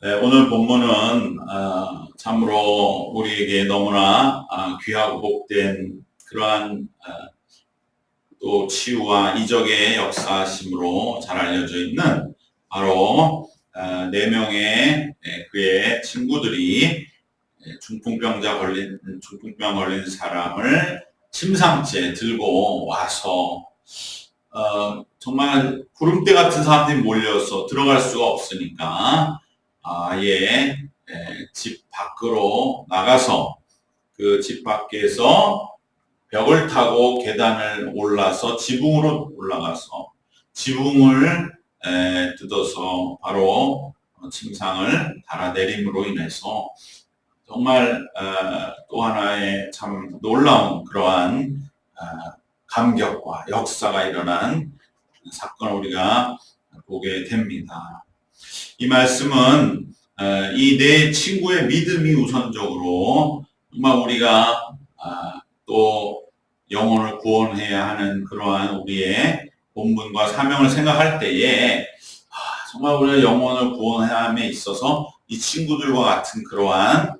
네, 오늘 본문은 참으로 우리에게 너무나 귀하고 복된 그러한 또 치유와 이적의 역사심으로 잘 알려져 있는 바로 4명의 그의 친구들이 중풍병 걸린 사람을 침상째 들고 와서 정말 구름대 같은 사람들이 몰려서 들어갈 수가 없으니까 아예 집 밖으로 나가서 그 집 밖에서 벽을 타고 계단을 올라서 지붕으로 올라가서 지붕을 뜯어서 바로 침상을 달아내림으로 인해서 정말 또 하나의 참 놀라운 그러한 감격과 역사가 일어난 사건을 우리가 보게 됩니다. 이 말씀은 이 네 친구의 믿음이 우선적으로 정말 우리가 또 영혼을 구원해야 하는 그러한 우리의 본분과 사명을 생각할 때에 정말 우리가 영혼을 구원함에 있어서 이 친구들과 같은 그러한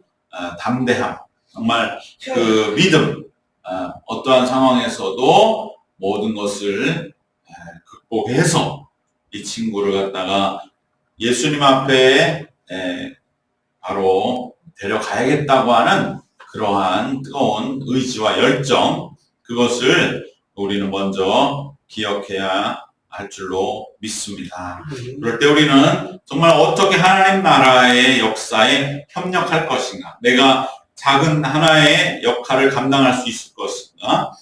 담대함, 정말 그 믿음, 어떠한 상황에서도 모든 것을 극복해서 이 친구를 갖다가 예수님 앞에 바로 데려가야겠다고 하는 그러한 뜨거운 의지와 열정, 그것을 우리는 먼저 기억해야 할 줄로 믿습니다. 그럴 때 우리는 정말 어떻게 하나님 나라의 역사에 협력할 것인가, 내가 작은 하나의 역할을 감당할 수 있을 것인가,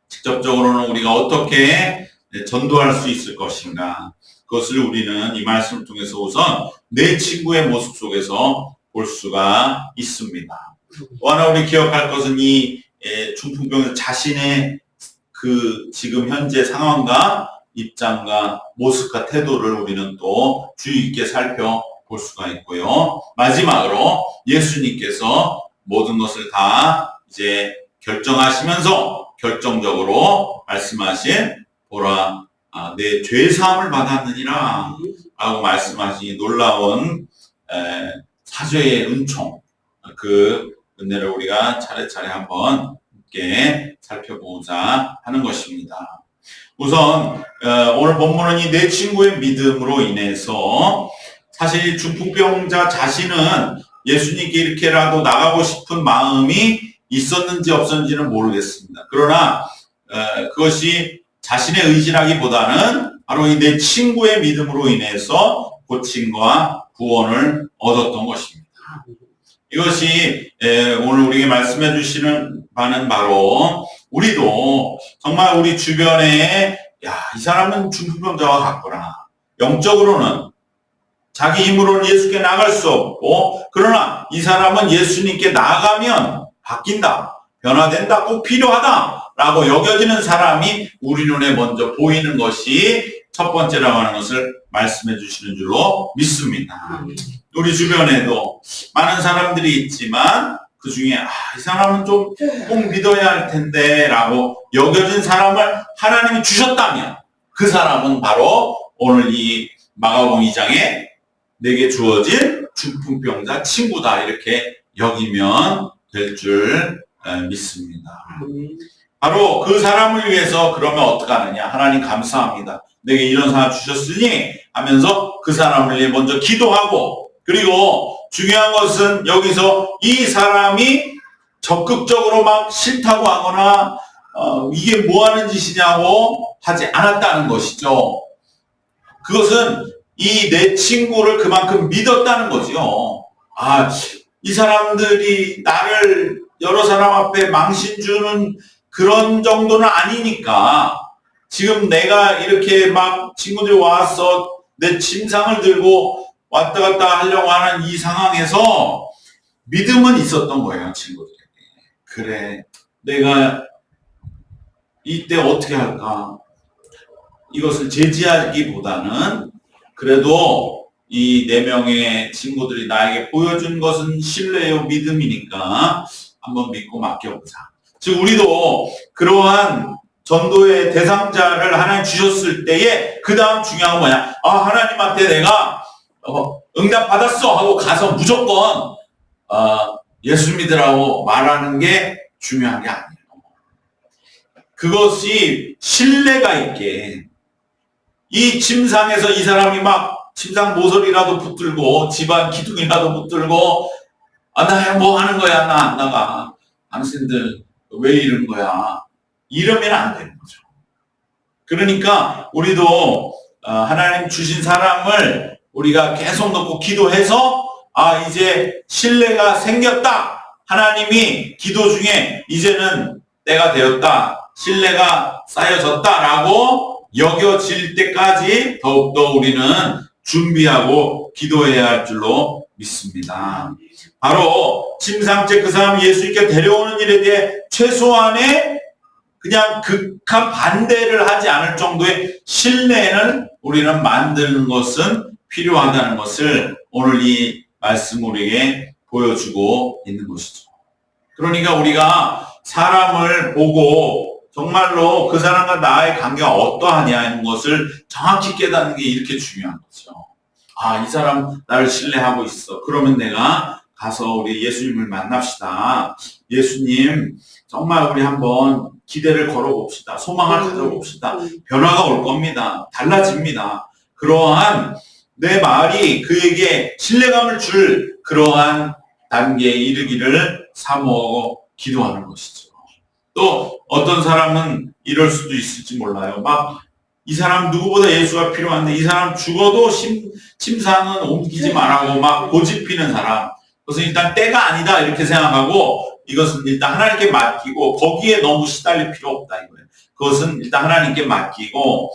직접적으로는 우리가 어떻게 전도할 수 있을 것인가, 그것을 우리는 이 말씀을 통해서 우선 내 친구의 모습 속에서 볼 수가 있습니다. 또 하나 우리 기억할 것은 이 중풍병 자신의 그 지금 현재 상황과 입장과 모습과 태도를 우리는 또 주의 있게 살펴볼 수가 있고요. 마지막으로 예수님께서 모든 것을 다 이제 결정하시면서 결정적으로 말씀하신 보라 내 죄사함을 받았느니라 라고 말씀하신 놀라운 사죄의 은총, 그 은혜를 우리가 차례차례 한번 함께 살펴보고자 하는 것입니다. 우선 오늘 본문은 이 네 친구의 믿음으로 인해서 사실 중풍병자 자신은 예수님께 이렇게라도 나가고 싶은 마음이 있었는지 없었는지는 모르겠습니다. 그러나 그것이 자신의 의지라기보다는 바로 이 네 친구의 믿음으로 인해서 고침과 구원을 얻었던 것입니다. 이것이 오늘 우리에게 말씀해 주시는 바는 바로 우리도 정말 우리 주변에 이 사람은 중풍병자와 같구나, 영적으로는 자기 힘으로는 예수께 나갈 수 없고, 그러나 이 사람은 예수님께 나아가면 바뀐다, 변화된다, 꼭 필요하다 라고 여겨지는 사람이 우리 눈에 먼저 보이는 것이 첫 번째라고 하는 것을 말씀해 주시는 줄로 믿습니다. 우리 주변에도 많은 사람들이 있지만 그 중에 이 사람은 좀 꼭 믿어야 할 텐데 라고 여겨진 사람을 하나님이 주셨다면 그 사람은 바로 오늘 이 마가복음 2장에 내게 주어진 중풍병자 친구다, 이렇게 여기면 될 줄 믿습니다. 바로 그 사람을 위해서 그러면 어떡하느냐, 하나님 감사합니다, 내게 이런 사람 주셨으니 하면서 그 사람을 위해 먼저 기도하고, 그리고 중요한 것은 여기서 이 사람이 적극적으로 막 싫다고 하거나 이게 뭐 하는 짓이냐고 하지 않았다는 것이죠. 그것은 이 내 친구를 그만큼 믿었다는 거죠. 이 사람들이 나를 여러 사람 앞에 망신 주는 그런 정도는 아니니까 지금 내가 이렇게 막 친구들이 와서 내 침상을 들고 왔다 갔다 하려고 하는 이 상황에서 믿음은 있었던 거예요, 친구들에게. 그래, 내가 이때 어떻게 할까? 이것을 제지하기보다는 그래도 이 4명의 친구들이 나에게 보여준 것은 신뢰요, 믿음이니까 한번 믿고 맡겨보자. 즉 우리도 그러한 전도의 대상자를 하나님 주셨을 때에 그 다음 중요한 건 뭐냐? 하나님한테 내가 응답 받았어 하고 가서 무조건 예수 믿으라고 말하는 게 중요한 게 아니에요. 그것이 신뢰가 있게, 이 침상에서 이 사람이 막 침상 모서리라도 붙들고 집안 기둥이라도 붙들고 나 뭐 하는 거야, 나 안 나가, 당신들 왜 이런 거야, 이러면 안 되는 거죠. 그러니까 우리도 하나님 주신 사람을 우리가 계속 놓고 기도해서 이제 신뢰가 생겼다, 하나님이 기도 중에 이제는 때가 되었다, 신뢰가 쌓여졌다라고 여겨질 때까지 더욱더 우리는 준비하고 기도해야 할 줄로 믿습니다. 바로 침상째 그 사람 예수 있게 데려오는 일에 대해 최소한의 그냥 극한 반대를 하지 않을 정도의 신뢰는 우리는 만드는 것은 필요하다는 것을 오늘 이 말씀 우리에게 보여주고 있는 것이죠. 그러니까 우리가 사람을 보고 정말로 그 사람과 나의 관계가 어떠하냐는 것을 정확히 깨닫는 게 이렇게 중요한 거죠. 이 사람 나를 신뢰하고 있어. 그러면 내가 가서 우리 예수님을 만납시다. 예수님, 정말 우리 한번 기대를 걸어봅시다. 소망을 가져봅시다. 변화가 올 겁니다. 달라집니다. 그러한 내 말이 그에게 신뢰감을 줄 그러한 단계에 이르기를 사모하고 기도하는 것이죠. 또 어떤 사람은 이럴 수도 있을지 몰라요. 막 이 사람 누구보다 예수가 필요한데 이 사람 죽어도 침상은 옮기지 말라고 막 고집 피는 사람. 그것은 일단 때가 아니다 이렇게 생각하고 이것은 일단 하나님께 맡기고 거기에 너무 시달릴 필요 없다 이거예요. 그것은 일단 하나님께 맡기고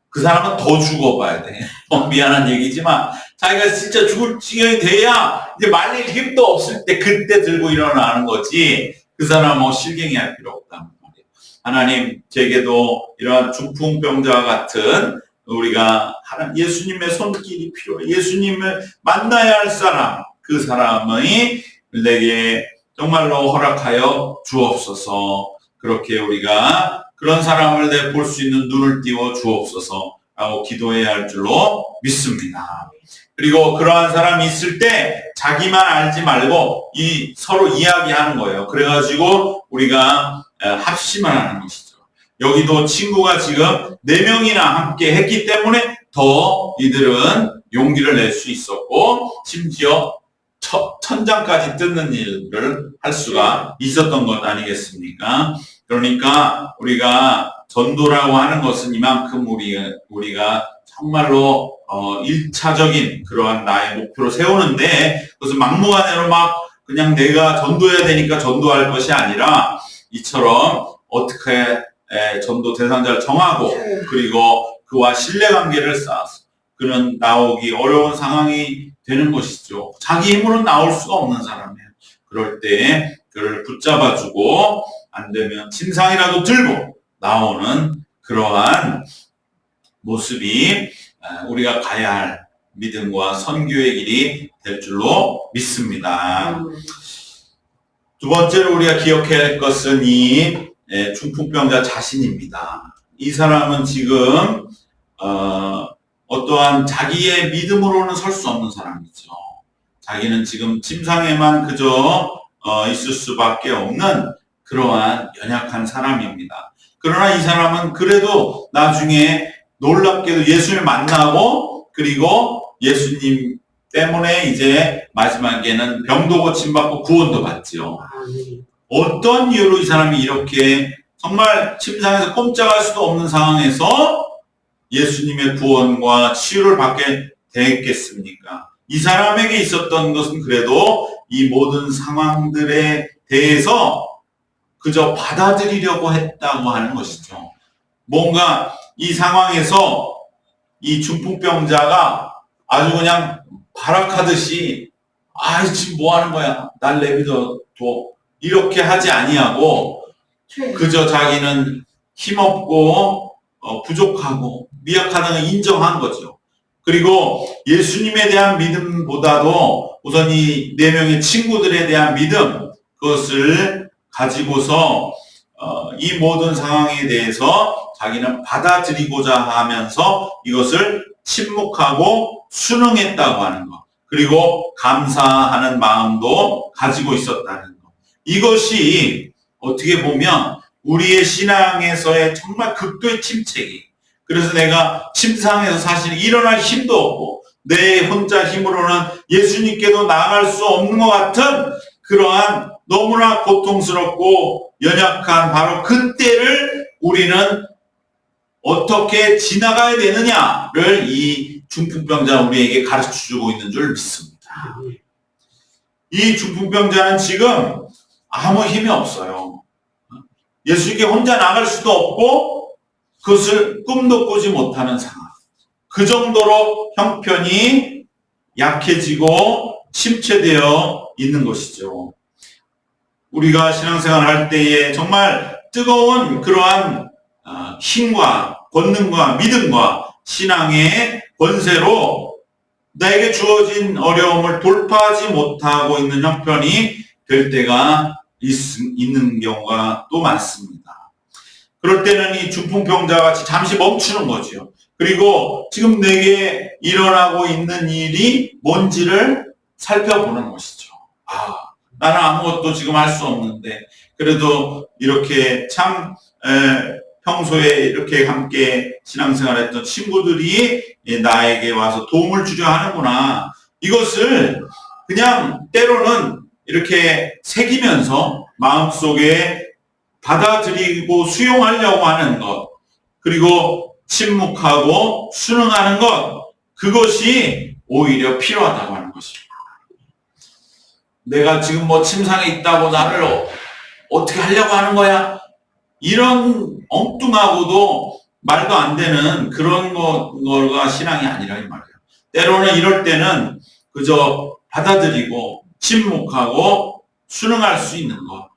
그 사람은 더 죽어봐야 돼. 미안한 얘기지만 자기가 진짜 죽을 지경이 돼야 이제 말릴 힘도 없을 때 그때 들고 일어나는 거지, 그 사람은 실갱이 할 필요 없다는 말이에요. 하나님, 제게도 이러한 중풍병자와 같은 우리가 예수님의 손길이 필요해. 예수님을 만나야 할 사람, 그 사람의 내게 정말로 허락하여 주옵소서. 그렇게 우리가 그런 사람을 볼 수 있는 눈을 띄워 주옵소서 라고 기도해야 할 줄로 믿습니다. 그리고 그러한 사람이 있을 때 자기만 알지 말고 서로 이야기하는 거예요. 그래가지고 우리가 합심을 하는 것이죠. 여기도 친구가 지금 4명이나 함께 했기 때문에 더 이들은 용기를 낼 수 있었고 심지어 천장까지 뜯는 일을 할 수가 있었던 것 아니겠습니까? 그러니까 우리가 전도라고 하는 것은 이만큼 우리가 정말로 1차적인 그러한 나의 목표로 세우는데, 그것은 막무가내로 막 그냥 내가 전도해야 되니까 전도할 것이 아니라 이처럼 어떻게 전도 대상자를 정하고 그리고 그와 신뢰관계를 쌓아서 그는 나오기 어려운 상황이 되는 것이죠. 자기 힘으로는 나올 수가 없는 사람이에요. 그럴 때 그를 붙잡아주고 안 되면 침상이라도 들고 나오는 그러한 모습이 우리가 가야 할 믿음과 선교의 길이 될 줄로 믿습니다. 두 번째로 우리가 기억해야 할 것은 이 중풍병자 자신입니다. 이 사람은 지금 어떠한 자기의 믿음으로는 설 수 없는 사람이죠. 자기는 지금 침상에만 그저 있을 수밖에 없는 그러한 연약한 사람입니다. 그러나 이 사람은 그래도 나중에 놀랍게도 예수를 만나고 그리고 예수님 때문에 이제 마지막에는 병도 고침받고 구원도 받죠. 어떤 이유로 이 사람이 이렇게 정말 침상에서 꼼짝할 수도 없는 상황에서 예수님의 구원과 치유를 받게 됐겠습니까? 이 사람에게 있었던 것은 그래도 이 모든 상황들에 대해서 그저 받아들이려고 했다고 하는 것이죠. 뭔가 이 상황에서 이 중풍병자가 아주 그냥 발악하듯이 지금 뭐 하는 거야? 날 내비둬 이렇게 하지 아니하고 그저 자기는 힘없고 부족하고 미약하다는 걸 인정한 거죠. 그리고 예수님에 대한 믿음보다도 우선 이 4명의 친구들에 대한 믿음, 그것을 가지고서 이 모든 상황에 대해서 자기는 받아들이고자 하면서 이것을 침묵하고 순응했다고 하는 것. 그리고 감사하는 마음도 가지고 있었다는 것. 이것이 어떻게 보면 우리의 신앙에서의 정말 극도의 침체기. 그래서 내가 침상에서 사실 일어날 힘도 없고 내 혼자 힘으로는 예수님께도 나아갈 수 없는 것 같은 그러한 너무나 고통스럽고 연약한 바로 그때를 우리는 어떻게 지나가야 되느냐를 이 중풍병자 우리에게 가르쳐주고 있는 줄 믿습니다. 이 중풍병자는 지금 아무 힘이 없어요. 예수님께 혼자 나갈 수도 없고 그것을 꿈도 꾸지 못하는 상황. 그 정도로 형편이 약해지고 침체되어 있는 것이죠. 우리가 신앙생활 할 때에 정말 뜨거운 그러한 힘과 권능과 믿음과 신앙의 권세로 나에게 주어진 어려움을 돌파하지 못하고 있는 형편이 될 때가 있는 경우가 또 많습니다. 그럴 때는 이 중풍병자 같이 잠시 멈추는 거죠. 그리고 지금 내게 일어나고 있는 일이 뭔지를 살펴보는 것이죠. 나는 아무것도 지금 할 수 없는데 그래도 이렇게 참 평소에 이렇게 함께 신앙생활했던 친구들이 나에게 와서 도움을 주려 하는구나. 이것을 그냥 때로는 이렇게 새기면서 마음속에 받아들이고 수용하려고 하는 것, 그리고 침묵하고 순응하는 것, 그것이 오히려 필요하다고 하는 것입니다. 내가 지금 뭐 침상에 있다고 나를 어떻게 하려고 하는 거야? 이런 엉뚱하고도 말도 안 되는 그런 거가 신앙이 아니라 이 말이에요. 때로는 이럴 때는 그저 받아들이고 침묵하고 순응할 수 있는 것.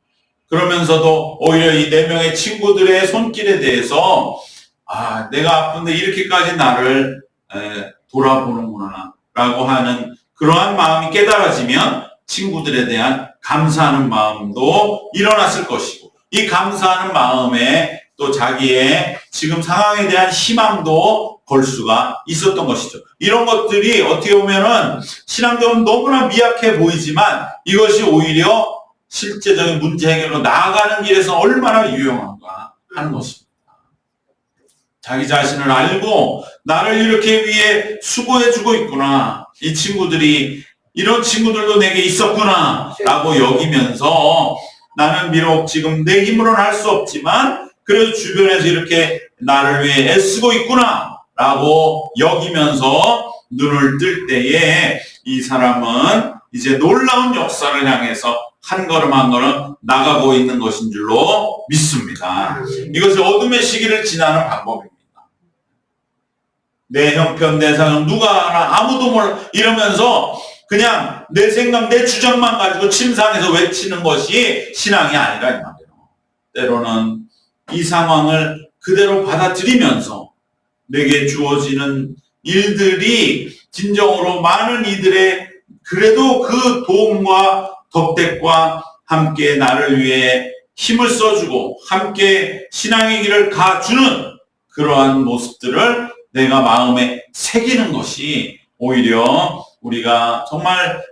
그러면서도 오히려 이 4명의 친구들의 손길에 대해서 내가 아픈데 이렇게까지 나를 돌아보는구나 라고 하는 그러한 마음이 깨달아지면 친구들에 대한 감사하는 마음도 일어났을 것이고 이 감사하는 마음에 또 자기의 지금 상황에 대한 희망도 걸 수가 있었던 것이죠. 이런 것들이 어떻게 보면은 신앙적으로 너무나 미약해 보이지만 이것이 오히려 실제적인 문제 해결로 나아가는 길에서 얼마나 유용한가 하는 것입니다. 자기 자신을 알고 나를 이렇게 위해 수고해주고 있구나. 이 친구들이 이런 친구들도 내게 있었구나 라고 여기면서 나는 비록 지금 내 힘으로는 할 수 없지만 그래도 주변에서 이렇게 나를 위해 애쓰고 있구나 라고 여기면서 눈을 뜰 때에 이 사람은 이제 놀라운 역사를 향해서 한 걸음 한 걸음 나가고 있는 것인 줄로 믿습니다. 이것이 어둠의 시기를 지나는 방법입니다. 내 형편, 내 상황, 누가 알아? 아무도 몰라. 이러면서 그냥 내 생각, 내 주장만 가지고 침상에서 외치는 것이 신앙이 아니라 이 말이에요. 때로는 이 상황을 그대로 받아들이면서 내게 주어지는 일들이 진정으로 많은 이들의 그래도 그 도움과 덕택과 함께 나를 위해 힘을 써주고 함께 신앙의 길을 가주는 그러한 모습들을 내가 마음에 새기는 것이 오히려 우리가 정말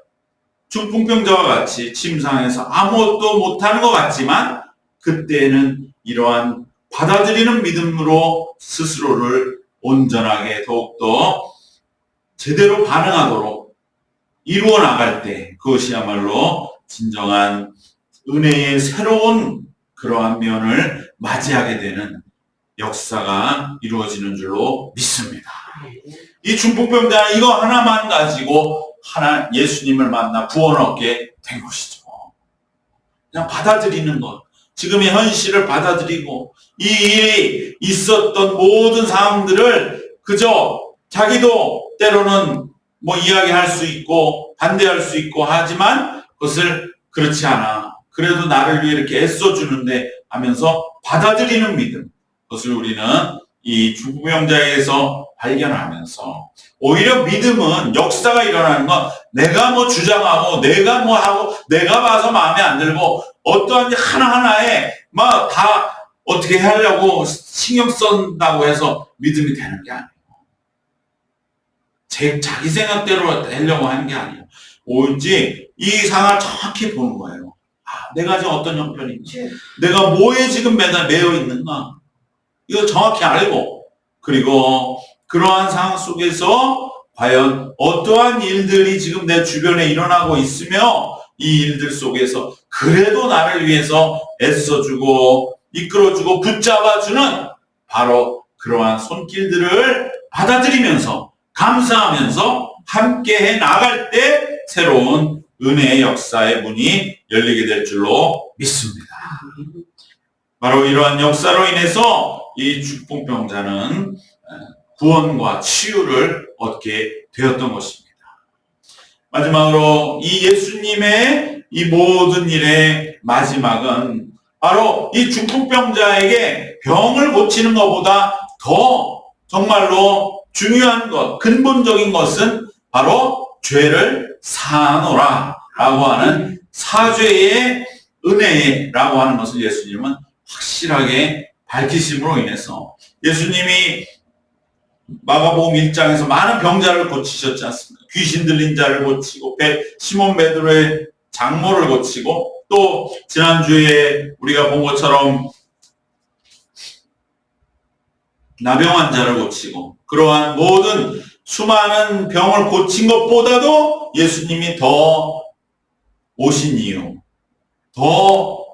중풍병자와 같이 침상에서 아무것도 못하는 것 같지만 그때는 이러한 받아들이는 믿음으로 스스로를 온전하게 더욱더 제대로 반응하도록 이루어 나갈 때 그것이야말로 진정한 은혜의 새로운 그러한 면을 맞이하게 되는 역사가 이루어지는 줄로 믿습니다. 이 중풍병자는 이거 하나만 가지고 예수님을 만나 구원 얻게 된 것이죠. 그냥 받아들이는 것. 지금의 현실을 받아들이고 이 일이 있었던 모든 상황들을 그저 자기도 때로는 뭐 이야기할 수 있고 반대할 수 있고 하지만 그것을 그렇지 않아. 그래도 나를 위해 이렇게 애써주는데 하면서 받아들이는 믿음. 그것을 우리는 이 중풍병자에서 발견하면서 오히려 믿음은 역사가 일어나는 건 내가 뭐 주장하고 내가 뭐 하고 내가 봐서 마음에 안 들고 어떠한 하나하나에 막 다 어떻게 하려고 신경 쓴다고 해서 믿음이 되는 게 아니에요. 자기 생각대로 되려고 하는 게 아니에요. 오직 이 상황을 정확히 보는 거예요. 내가 지금 어떤 형편인지, 내가 뭐에 지금 매여 있는가, 이거 정확히 알고, 그리고 그러한 상황 속에서 과연 어떠한 일들이 지금 내 주변에 일어나고 있으며 이 일들 속에서 그래도 나를 위해서 애써주고 이끌어주고 붙잡아주는 바로 그러한 손길들을 받아들이면서 감사하면서 함께해 나갈 때 새로운 은혜의 역사의 문이 열리게 될 줄로 믿습니다. 바로 이러한 역사로 인해서 이 중풍병자는 구원과 치유를 얻게 되었던 것입니다. 마지막으로 이 예수님의 이 모든 일의 마지막은 바로 이 중풍병자에게 병을 고치는 것보다 더 정말로 중요한 것, 근본적인 것은 바로 죄를 사하노라 라고 하는 사죄의 은혜라고 하는 것을 예수님은 확실하게 밝히심으로 인해서 예수님이 마가복음 1장에서 많은 병자를 고치셨지 않습니까? 귀신 들린 자를 고치고 시몬 베드로의 장모를 고치고 또 지난주에 우리가 본 것처럼 나병 환자를 고치고 그러한 모든 수많은 병을 고친 것보다도 예수님이 더 오신 이유, 더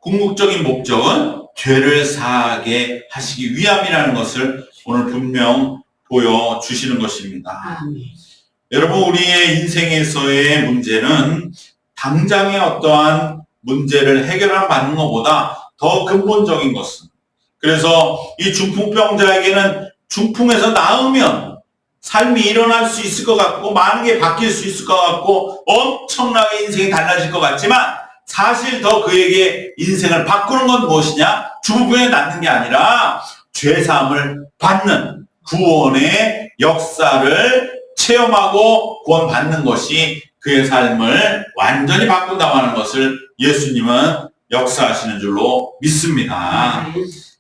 궁극적인 목적은 죄를 사하게 하시기 위함이라는 것을 오늘 분명 보여주시는 것입니다. 여러분, 우리의 인생에서의 문제는 당장의 어떠한 문제를 해결받는 것보다 더 근본적인 것은, 그래서 이 중풍병자에게는 중풍에서 나으면 삶이 일어날 수 있을 것 같고 많은 게 바뀔 수 있을 것 같고 엄청나게 인생이 달라질 것 같지만 사실 더 그에게 인생을 바꾸는 건 무엇이냐? 중풍에 낫는 게 아니라 죄사함을 받는 구원의 역사를 체험하고 구원받는 것이 그의 삶을 완전히 바꾼다고 하는 것을 예수님은 역사하시는 줄로 믿습니다.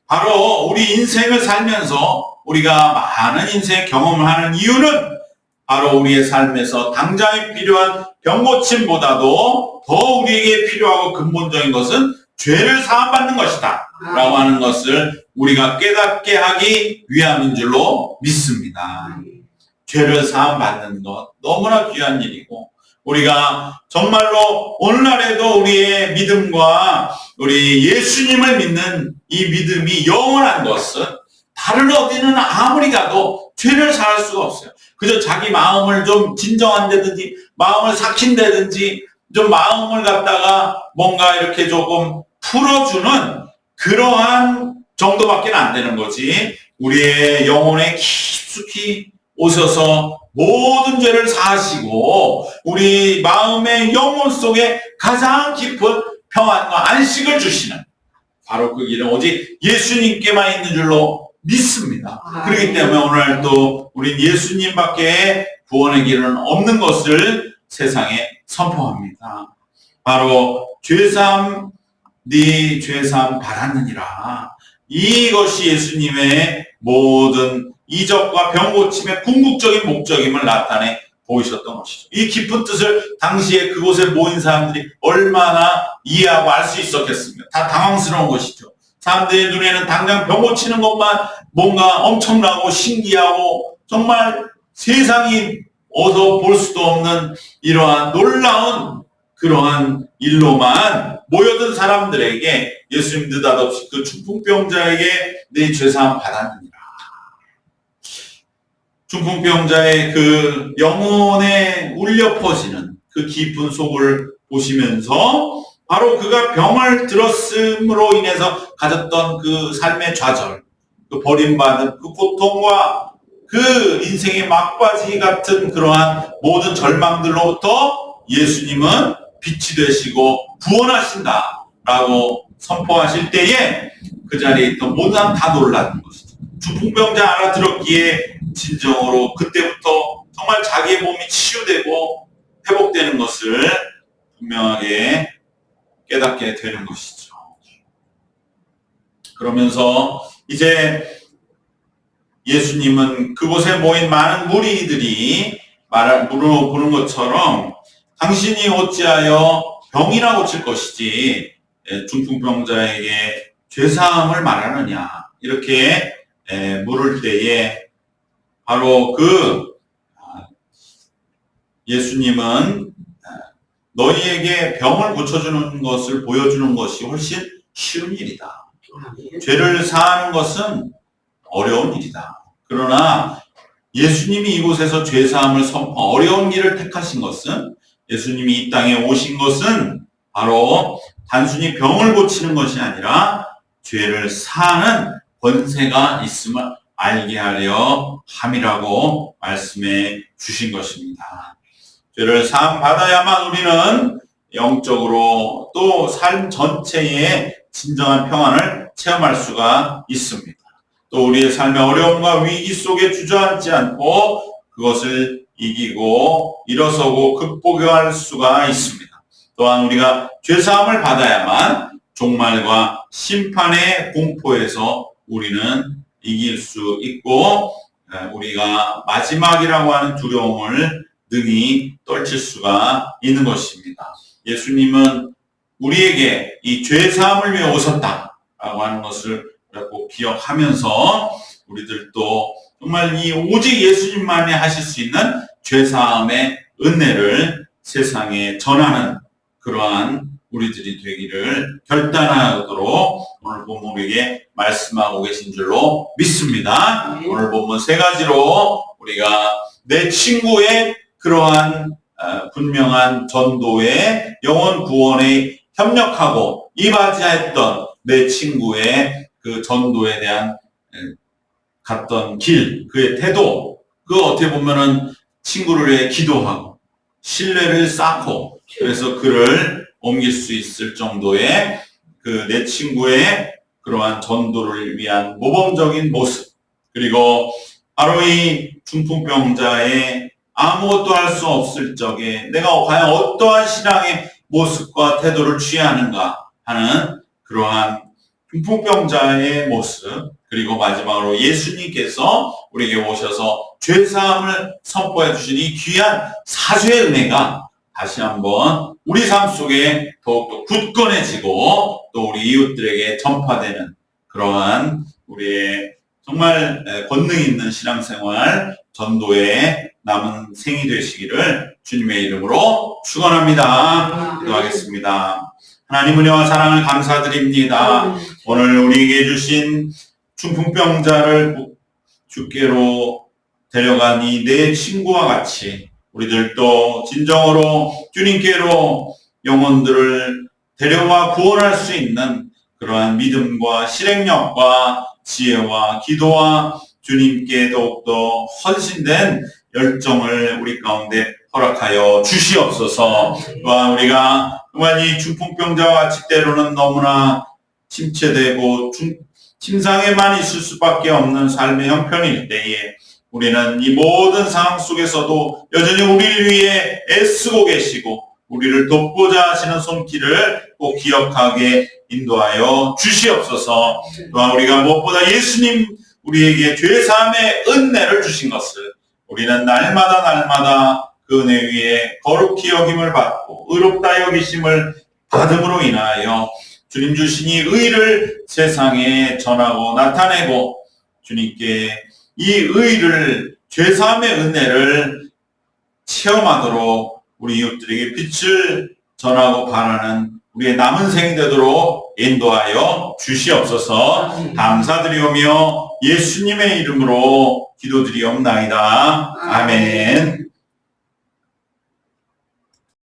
바로 우리 인생을 살면서 우리가 많은 인생의 경험을 하는 이유는 바로 우리의 삶에서 당장에 필요한 병고침보다도 더 우리에게 필요하고 근본적인 것은 죄를 사함받는 것이다 라고 하는 것을 우리가 깨닫게 하기 위함인 줄로 믿습니다. 죄를 사함받는 것 너무나 귀한 일이고 우리가 정말로 오늘날에도 우리의 믿음과 우리 예수님을 믿는 이 믿음이 영원한 것은 다른 어디는 아무리 가도 죄를 사할 수가 없어요. 그저 자기 마음을 좀 진정한다든지 마음을 삭힌다든지 좀 마음을 갖다가 뭔가 이렇게 조금 풀어주는 그러한 정도밖에 안 되는 거지, 우리의 영혼에 깊숙이 오셔서 모든 죄를 사하시고 우리 마음의 영혼 속에 가장 깊은 평안과 안식을 주시는 바로 그 길은 오직 예수님께만 있는 줄로 믿습니다. 그렇기 때문에 오늘 또 우린 예수님밖에 구원의 길은 없는 것을 세상에 선포합니다. 바로 죄사함, 네 죄사함 받았느니라. 이것이 예수님의 모든 이적과 병고침의 궁극적인 목적임을 나타내 보이셨던 것이죠. 이 깊은 뜻을 당시에 그곳에 모인 사람들이 얼마나 이해하고 알 수 있었겠습니까? 다 당황스러운 것이죠. 사람들의 눈에는 당장 병 고치는 것만 뭔가 엄청나고 신기하고 정말 세상이 어서 볼 수도 없는 이러한 놀라운 그러한 일로만 모여든 사람들에게 예수님 느닷없이 그 중풍병자에게 네 죄사함 받았느니라. 중풍병자의 그 영혼에 울려 퍼지는 그 깊은 속을 보시면서 바로 그가 병을 들었음으로 인해서 가졌던 그 삶의 좌절, 그 버림받은 그 고통과 그 인생의 막바지 같은 그러한 모든 절망들로부터 예수님은 빛이 되시고 구원하신다라고 선포하실 때에 그 자리에 있던 모든 사람 다 놀라는 것이죠. 중풍병자 알아들었기에 진정으로 그때부터 정말 자기의 몸이 치유되고 회복되는 것을 분명하게 깨닫게 되는 것이죠. 그러면서 이제 예수님은 그곳에 모인 많은 무리들이 물어보는 것처럼 당신이 어찌하여 병이나 고칠 것이지 중풍병자에게 죄사함을 말하느냐 이렇게 물을 때에 바로 예수님은 너희에게 병을 고쳐주는 것을 보여주는 것이 훨씬 쉬운 일이다. 죄를 사하는 것은 어려운 일이다. 그러나 예수님이 이곳에서 죄사함을 어려운 길을 택하신 것은 예수님이 이 땅에 오신 것은 바로 단순히 병을 고치는 것이 아니라 죄를 사하는 권세가 있음을 알게 하려 함이라고 말씀해 주신 것입니다. 죄를 사함 받아야만 우리는 영적으로 또 삶 전체에 진정한 평안을 체험할 수가 있습니다. 또 우리의 삶의 어려움과 위기 속에 주저앉지 않고 그것을 이기고 일어서고 극복할 수가 있습니다. 또한 우리가 죄사함을 받아야만 종말과 심판의 공포에서 우리는 이길 수 있고 우리가 마지막이라고 하는 두려움을 능히 떨칠 수가 있는 것입니다. 예수님은 우리에게 이 죄사함을 위해 오셨다라고 하는 것을 꼭 기억하면서 우리들도 정말 이 오직 예수님만이 하실 수 있는 죄사함의 은혜를 세상에 전하는 그러한 우리들이 되기를 결단하도록 오늘 본문 우리에게 말씀하고 계신 줄로 믿습니다. 오늘 본문 세 가지로 우리가 내 친구의 그러한 분명한 전도의 영혼 구원에 협력하고 이바지했던 내 친구의 그 전도에 대한 갔던 길, 그의 태도, 그 어떻게 보면은 친구를 위해 기도하고 신뢰를 쌓고 그래서 그를 옮길 수 있을 정도의 그 내 친구의 그러한 전도를 위한 모범적인 모습, 그리고 바로 이 중풍병자의 아무것도 할 수 없을 적에 내가 과연 어떠한 신앙의 모습과 태도를 취하는가 하는 그러한 중풍병자의 모습, 그리고 마지막으로 예수님께서 우리에게 오셔서 죄사함을 선포해 주신 이 귀한 사죄의 은혜가 다시 한번 우리 삶 속에 더욱더 굳건해지고 또 우리 이웃들에게 전파되는 그러한 우리의 정말 권능 있는 신앙생활 전도에 남은 생이 되시기를 주님의 이름으로 축원합니다. 기도하겠습니다. 하나님 은혜와 사랑을 감사드립니다. 오늘 우리에게 주신 중풍병자를 주께로 데려간 이 내 친구와 같이 우리들도 진정으로 주님께로 영혼들을 데려와 구원할 수 있는 그러한 믿음과 실행력과 지혜와 기도와 주님께 더욱더 헌신된 열정을 우리 가운데 허락하여 주시옵소서. 또한 우리가 정말 이 중풍병자와 같이 때로는 너무나 침체되고 침상에만 있을 수밖에 없는 삶의 형편일 때에 우리는 이 모든 상황 속에서도 여전히 우리를 위해 애쓰고 계시고 우리를 돕고자 하시는 손길을 꼭 기억하게 인도하여 주시옵소서. 또한 우리가 무엇보다 예수님 우리에게 죄사함의 은혜를 주신 것을 우리는 날마다 그 은혜 위에 거룩히 여김을 받고 의롭다 여기심을 받음으로 인하여 주님 주신 이 의를 세상에 전하고 나타내고 주님께 이 의를 죄사함의 은혜를 체험하도록 우리 이웃들에게 빛을 전하고 바라는 우리의 남은 생이 되도록 인도하여 주시옵소서. 감사드리오며 예수님의 이름으로 기도드리옵나이다. 아멘.